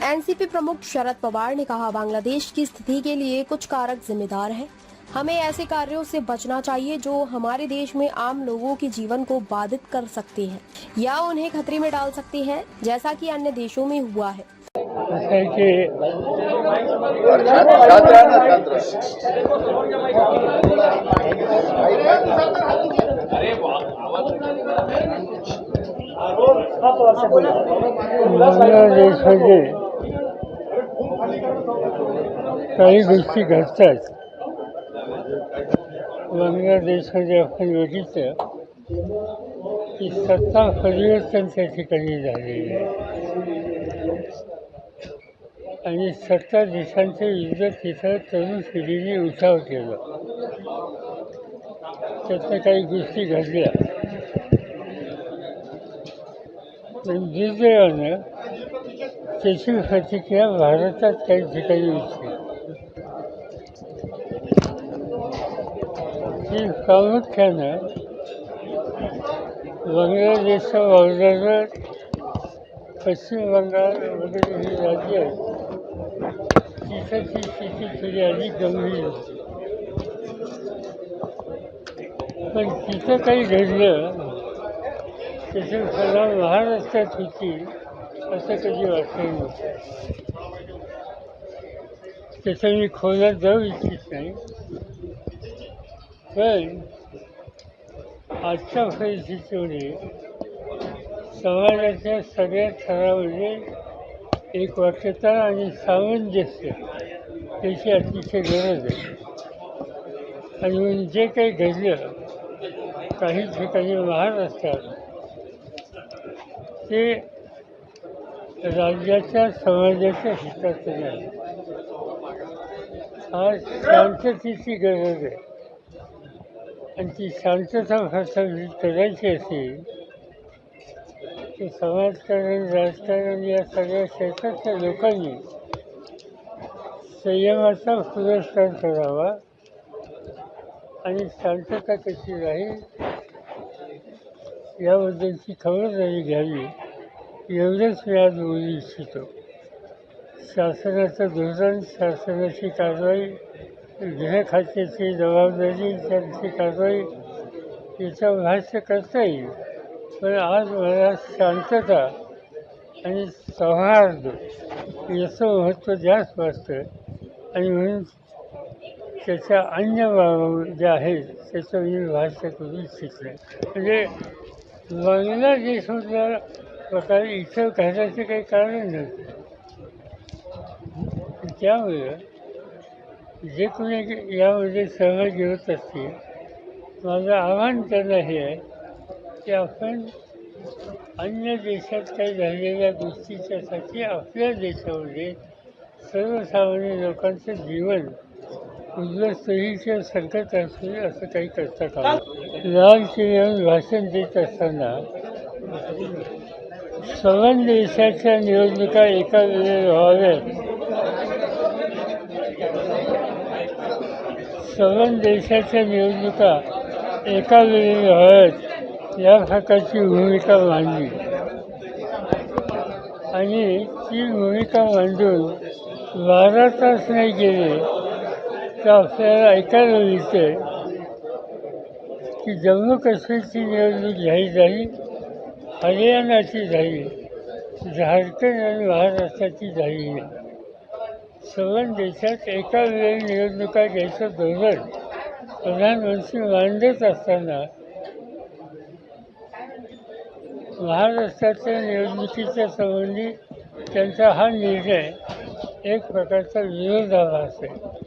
NCP प्रमुख शरद पवार ने कहा, बांग्लादेश की स्थिति के लिए कुछ कारक जिम्मेदार हैं। हमें ऐसे कार्यों से बचना चाहिए जो हमारे देश में आम लोगों के जीवन को बाधित कर सकते हैं या उन्हें खतरे में डाल सकते हैं, जैसा कि अन्य देशों में हुआ है। बांगलादेशमध्ये काही गोष्टी घडतात. बांगलादेशमध्ये आपण बघितलं की सत्ता परिवर्तन त्या ठिकाणी झालेलं आहे आणि सत्ता देशांच्या विरुद्ध तिथं तरुण पिढीने उठाव केला. त्यातनं काही गोष्टी घडल्या. पण दुर्दैवानं त्याची प्रतिक्रिया भारतात काही ठिकाणी होती. ती प्रामुख्यानं बांगलादेशच्या बॉर्डरवर पश्चिम बंगाल वगैरे ही राज्य तिथं ती स्थिती थोडी अधिक गंभीर होती. पण तिथं काही घडलं त्याची फळा महाराष्ट्रात होती असं कधी वाटलं नव्हतं. त्याचं मी खोलात जाऊ इच्छित नाही. पण आजच्या परिस्थितीमध्ये समाजाच्या सगळ्या थरामध्ये एकवाक्यता आणि सामंजस्य याची अतिशय गरज आहे. आणि म्हणून जे काही घडलं काही ठिकाणी महाराष्ट्रात ते राज्याच्या समाजाच्या हिताचं नाही. आज शांततेची गरज आहे आणि ती शांतता प्रस्थापित करायची असेल तर समाजकारण राजकारण या सगळ्या क्षेत्रातल्या लोकांनी संयमाचा पुरस्कार करावा आणि शांतता कशी राहील याबद्दलची खबरदारी घ्यावी एवढंच मी आज बोलू इच्छितो. शासनाचं धोरण, शासनाची कारवाई, गृह खात्याची जबाबदारी, त्यांची कारवाई याचं भाष्य करता येईल. पण आज मला शांतता आणि सौहार्द याचं महत्त्व जास्त वाटतं आणि म्हणून त्याच्या अन्य बाबी ज्या आहेत त्याचं मी भाष्य करू इच्छित नाही. म्हणजे बांगलादेशमधल्या प्रकारे इथं घालायचं काही कारण नव्हतं. त्यामुळे जे कोणी यामध्ये सहभागी होत असतील माझं आव्हान त्यांना हे आहे की आपण अन्य देशात काही झालेल्या गोष्टीच्यासाठी आपल्या देशामध्ये सर्वसामान्य लोकांचं जीवन उद्ध्वस्त होईल किंवा संकट असेल असं काही करता कामा नये. लाल किल्ल्यावर भाषण देत असताना सवन देशाच्या निवडणुका एका वेळेला व्हाव्यात, सवन देशाच्या निवडणुका एका वेळेला व्हाव्यात या प्रकारची भूमिका मांडली आणि ती भूमिका मांडून 12 तास नाही गेले तर आपल्याला ऐकायला मिळते की जम्मू काश्मीरची निवडणूक जाहीर झाली, हरियाणाची झाली, झारखंड आणि महाराष्ट्राची झाली नाही. सवन देशात एका वेळी निवडणुका घ्यायचं धोरण प्रधानमंत्री मांडत असताना महाराष्ट्राच्या निवडणुकीच्या संबंधी त्यांचा हा निर्णय एक प्रकारचा विरोधाभास आहे.